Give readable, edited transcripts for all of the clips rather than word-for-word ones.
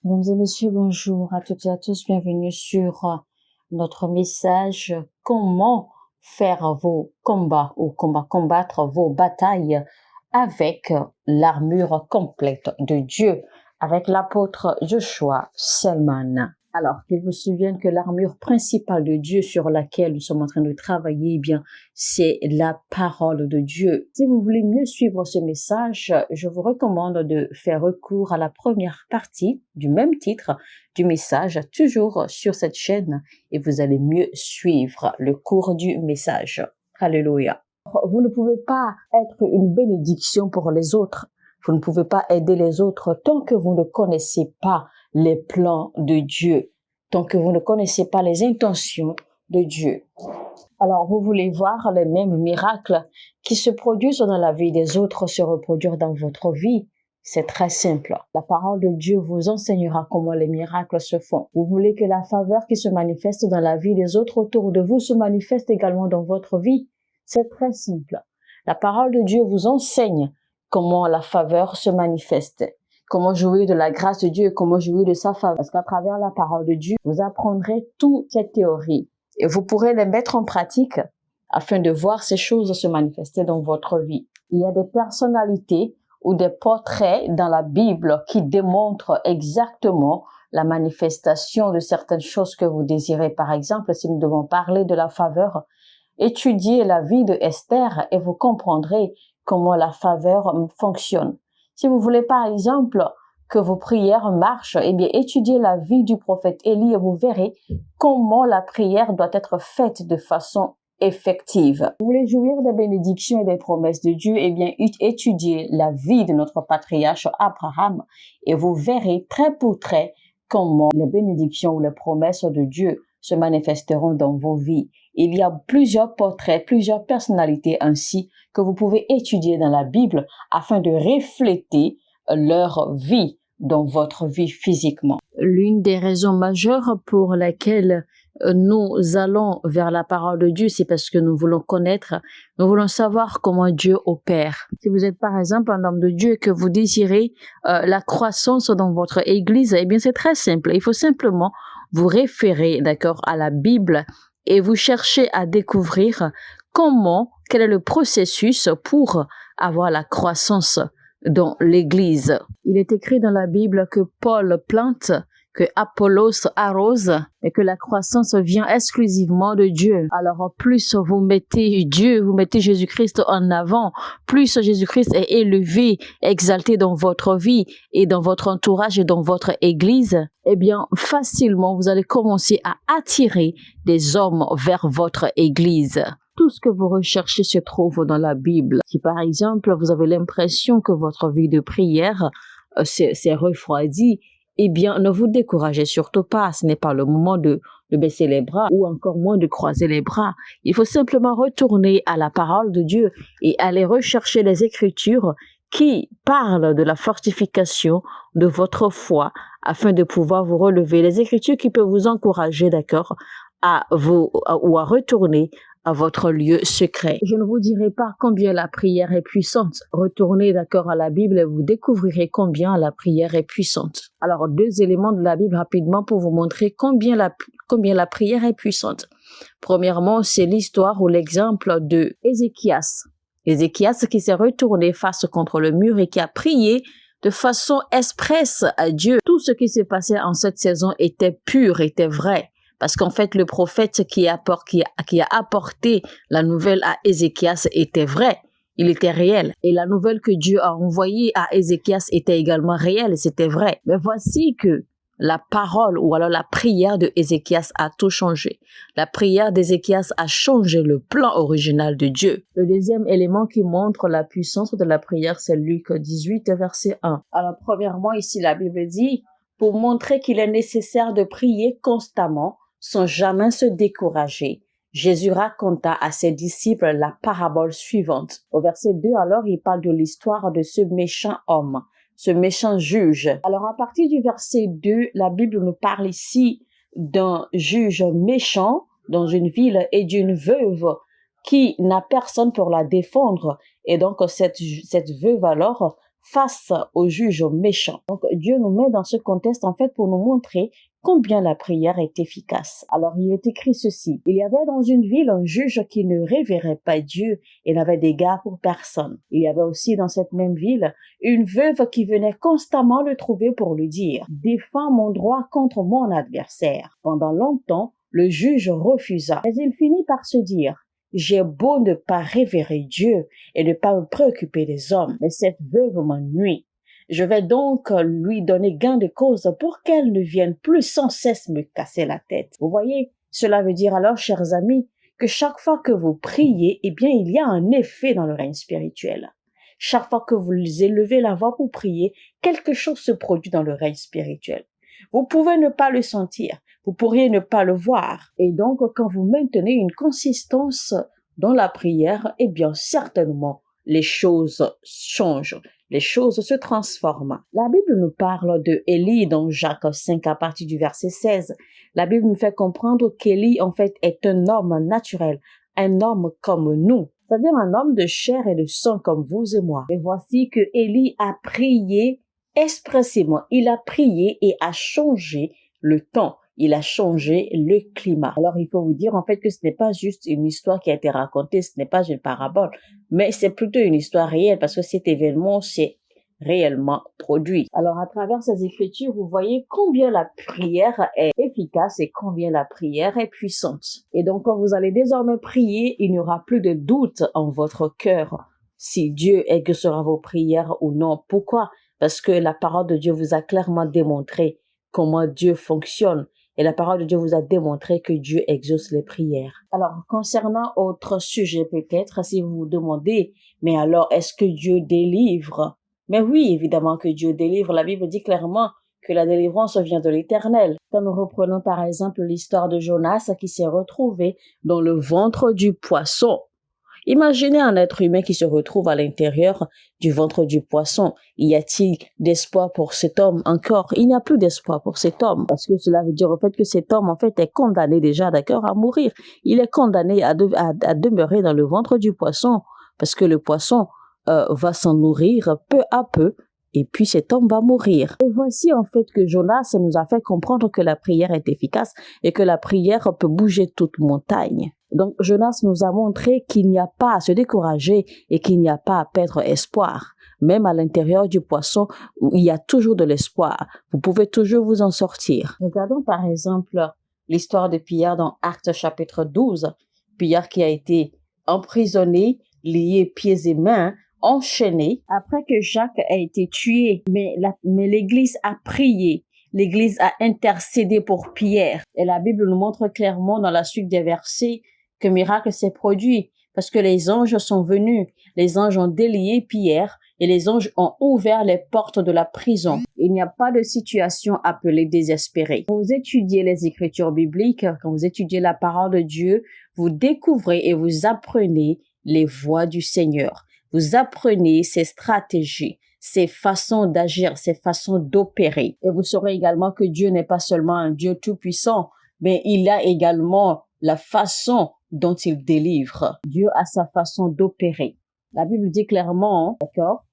Mesdames et messieurs, bonjour à toutes et à tous. Bienvenue sur notre message comment faire vos combats ou combattre vos batailles avec l'armure complète de Dieu avec l'apôtre Joshua Selman. Alors, qu'il vous souvienne que l'armure principale de Dieu sur laquelle nous sommes en train de travailler, eh bien, c'est la parole de Dieu. Si vous voulez mieux suivre ce message, je vous recommande de faire recours à la première partie du même titre du message, toujours sur cette chaîne, et vous allez mieux suivre le cours du message. Alléluia. Vous ne pouvez pas être une bénédiction pour les autres. Vous ne pouvez pas aider les autres tant que vous ne connaissez pas les plans de Dieu, tant que vous ne connaissez pas les intentions de Dieu. Alors, vous voulez voir les mêmes miracles qui se produisent dans la vie des autres se reproduire dans votre vie? C'est très simple. La parole de Dieu vous enseignera comment les miracles se font. Vous voulez que la faveur qui se manifeste dans la vie des autres autour de vous se manifeste également dans votre vie? C'est très simple. La parole de Dieu vous enseigne comment la faveur se manifeste, comment jouir de la grâce de Dieu et comment jouir de sa faveur. Parce qu'à travers la parole de Dieu, vous apprendrez toute cette théorie et vous pourrez les mettre en pratique afin de voir ces choses se manifester dans votre vie. Il y a des personnalités ou des portraits dans la Bible qui démontrent exactement la manifestation de certaines choses que vous désirez. Par exemple, si nous devons parler de la faveur, étudiez la vie de Esther et vous comprendrez comment la faveur fonctionne. Si vous voulez par exemple que vos prières marchent, eh bien étudiez la vie du prophète Élie et vous verrez comment la prière doit être faite de façon effective. Vous voulez jouir des bénédictions et des promesses de Dieu, eh bien étudiez la vie de notre patriarche Abraham et vous verrez trait pour trait comment les bénédictions ou les promesses de Dieu se manifesteront dans vos vies. Il y a plusieurs portraits, plusieurs personnalités ainsi que vous pouvez étudier dans la Bible afin de refléter leur vie dans votre vie physiquement. L'une des raisons majeures pour lesquelles nous allons vers la parole de Dieu, c'est parce que nous voulons connaître, nous voulons savoir comment Dieu opère. Si vous êtes par exemple un homme de Dieu et que vous désirez la croissance dans votre église, eh bien c'est très simple. Il faut simplement vous référer, d'accord, à la Bible et vous cherchez à découvrir quel est le processus pour avoir la croissance dans l'église. Il est écrit dans la Bible que Paul plante, que Apollos arrose et que la croissance vient exclusivement de Dieu. Alors plus vous mettez Dieu, vous mettez Jésus-Christ en avant, plus Jésus-Christ est élevé, exalté dans votre vie et dans votre entourage et dans votre église, eh bien facilement vous allez commencer à attirer des hommes vers votre église. Tout ce que vous recherchez se trouve dans la Bible. Si par exemple vous avez l'impression que votre vie de prière s'est refroidie, eh bien, ne vous découragez surtout pas. Ce n'est pas le moment de baisser les bras ou encore moins de croiser les bras. Il faut simplement retourner à la parole de Dieu et aller rechercher les Écritures qui parlent de la fortification de votre foi afin de pouvoir vous relever. Les Écritures qui peuvent vous encourager, d'accord, à retourner à votre lieu secret. Je ne vous dirai pas combien la prière est puissante. Retournez d'accord à la Bible et vous découvrirez combien la prière est puissante. Alors, 2 éléments de la Bible rapidement pour vous montrer combien la prière est puissante. Premièrement, c'est l'histoire ou l'exemple de Ézéchias. Ézéchias qui s'est retourné face contre le mur et qui a prié de façon expresse à Dieu. Tout ce qui s'est passé en cette saison était pur, était vrai. Parce qu'en fait, le prophète qui a apporté la nouvelle à Ézéchias était vrai. Il était réel. Et la nouvelle que Dieu a envoyée à Ézéchias était également réelle et c'était vrai. Mais voici que la parole ou alors la prière de Ézéchias a tout changé. La prière d'Ézéchias a changé le plan original de Dieu. Le deuxième élément qui montre la puissance de la prière, c'est Luc 18, verset 1. Alors, premièrement, ici, la Bible dit, pour montrer qu'il est nécessaire de prier constamment, sans jamais se décourager, Jésus raconta à ses disciples la parabole suivante. Au verset 2, alors, il parle de l'histoire de ce méchant homme, ce méchant juge. Alors, à partir du verset 2, la Bible nous parle ici d'un juge méchant dans une ville et d'une veuve qui n'a personne pour la défendre. Et donc, cette veuve alors face au juge méchant. Donc Dieu nous met dans ce contexte en fait pour nous montrer combien la prière est efficace. Alors il est écrit ceci: il y avait dans une ville un juge qui ne révérait pas Dieu et n'avait d'égard pour personne. Il y avait aussi dans cette même ville une veuve qui venait constamment le trouver pour lui dire: défends mon droit contre mon adversaire. Pendant longtemps, le juge refusa, mais il finit par se dire: j'ai beau ne pas révérer Dieu et ne pas me préoccuper des hommes, mais cette veuve m'ennuie. Je vais donc lui donner gain de cause pour qu'elle ne vienne plus sans cesse me casser la tête. Vous voyez, cela veut dire alors, chers amis, que chaque fois que vous priez, eh bien, il y a un effet dans le règne spirituel. Chaque fois que vous élevez la voix pour prier, quelque chose se produit dans le règne spirituel. Vous pouvez ne pas le sentir, vous pourriez ne pas le voir. Et donc, quand vous maintenez une consistance dans la prière, eh bien, certainement, les choses changent. Les choses se transforment. La Bible nous parle de Élie dans Jacques 5 à partir du verset 16. La Bible nous fait comprendre qu'Élie, en fait, est un homme naturel, un homme comme nous, c'est-à-dire un homme de chair et de sang comme vous et moi. Et voici que Élie a prié expressément. Il a prié et a changé le temps. Il a changé le climat. Alors, il faut vous dire, en fait, que ce n'est pas juste une histoire qui a été racontée, ce n'est pas une parabole, mais c'est plutôt une histoire réelle parce que cet événement s'est réellement produit. Alors, à travers ces écritures, vous voyez combien la prière est efficace et combien la prière est puissante. Et donc, quand vous allez désormais prier, il n'y aura plus de doute en votre cœur si Dieu exaucera vos prières ou non. Pourquoi? Parce que la parole de Dieu vous a clairement démontré comment Dieu fonctionne. Et la parole de Dieu vous a démontré que Dieu exauce les prières. Alors, concernant autre sujet peut-être, si vous vous demandez, mais alors est-ce que Dieu délivre? Mais oui, évidemment que Dieu délivre. La Bible dit clairement que la délivrance vient de l'Éternel. Quand nous reprenons par exemple l'histoire de Jonas qui s'est retrouvé dans le ventre du poisson. Imaginez un être humain qui se retrouve à l'intérieur du ventre du poisson. Y a-t-il d'espoir pour cet homme encore? Il n'y a plus d'espoir pour cet homme parce que cela veut dire en fait que cet homme en fait est condamné déjà, d'accord, à mourir. Il est condamné à demeurer dans le ventre du poisson parce que le poisson va s'en nourrir peu à peu. Et puis cet homme va mourir. Et voici en fait que Jonas nous a fait comprendre que la prière est efficace et que la prière peut bouger toute montagne. Donc Jonas nous a montré qu'il n'y a pas à se décourager et qu'il n'y a pas à perdre espoir. Même à l'intérieur du poisson, il y a toujours de l'espoir. Vous pouvez toujours vous en sortir. Regardons par exemple l'histoire de Pierre dans Actes chapitre 12. Pierre qui a été emprisonné, lié pieds et mains, enchaîné, après que Jacques a été tué, mais l'Église a prié, l'Église a intercédé pour Pierre. Et la Bible nous montre clairement dans la suite des versets que miracle s'est produit, parce que les anges sont venus, les anges ont délié Pierre, et les anges ont ouvert les portes de la prison. Il n'y a pas de situation appelée désespérée. Quand vous étudiez les écritures bibliques, quand vous étudiez la parole de Dieu, vous découvrez et vous apprenez les voies du Seigneur. Vous apprenez ses stratégies, ses façons d'agir, ses façons d'opérer. Et vous saurez également que Dieu n'est pas seulement un Dieu tout-puissant, mais il a également la façon dont il délivre. Dieu a sa façon d'opérer. La Bible dit clairement, d'accord,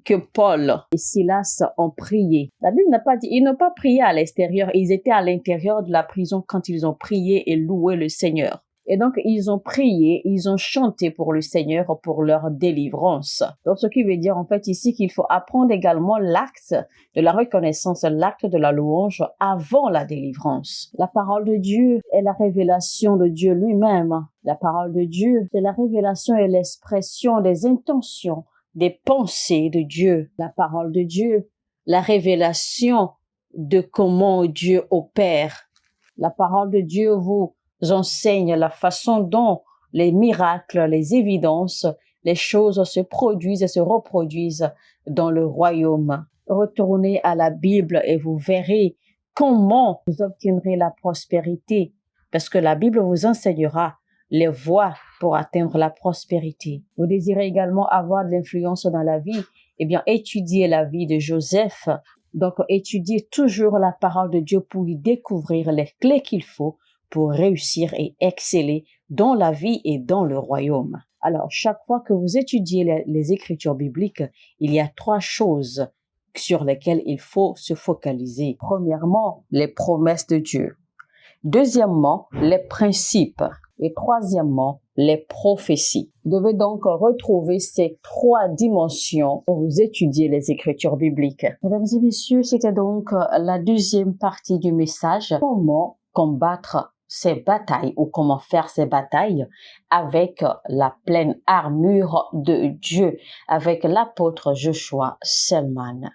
que Paul et Silas ont prié. La Bible n'a pas dit, ils n'ont pas prié à l'extérieur, ils étaient à l'intérieur de la prison quand ils ont prié et loué le Seigneur. Et donc, ils ont prié, ils ont chanté pour le Seigneur, pour leur délivrance. Donc, ce qui veut dire en fait ici qu'il faut apprendre également l'acte de la reconnaissance, l'acte de la louange avant la délivrance. La parole de Dieu est la révélation de Dieu lui-même. La parole de Dieu, c'est la révélation et l'expression des intentions, des pensées de Dieu. La parole de Dieu, la révélation de comment Dieu opère. La parole de Dieu vous enseigne la façon dont les miracles, les évidences, les choses se produisent et se reproduisent dans le royaume. Retournez à la Bible et vous verrez comment vous obtiendrez la prospérité, parce que la Bible vous enseignera les voies pour atteindre la prospérité. Vous désirez également avoir de l'influence dans la vie? Eh bien, étudiez la vie de Joseph. Donc, étudiez toujours la parole de Dieu pour y découvrir les clés qu'il faut pour réussir et exceller dans la vie et dans le royaume. Alors, chaque fois que vous étudiez les Écritures bibliques, il y a 3 choses sur lesquelles il faut se focaliser. Premièrement, les promesses de Dieu. Deuxièmement, les principes. Et troisièmement, les prophéties. Vous devez donc retrouver ces 3 dimensions quand vous étudiez les Écritures bibliques. Mesdames et messieurs, c'était donc la deuxième partie du message. Comment combattre ces batailles ou comment faire ces batailles avec la pleine armure de Dieu, avec l'apôtre Joshua Selman.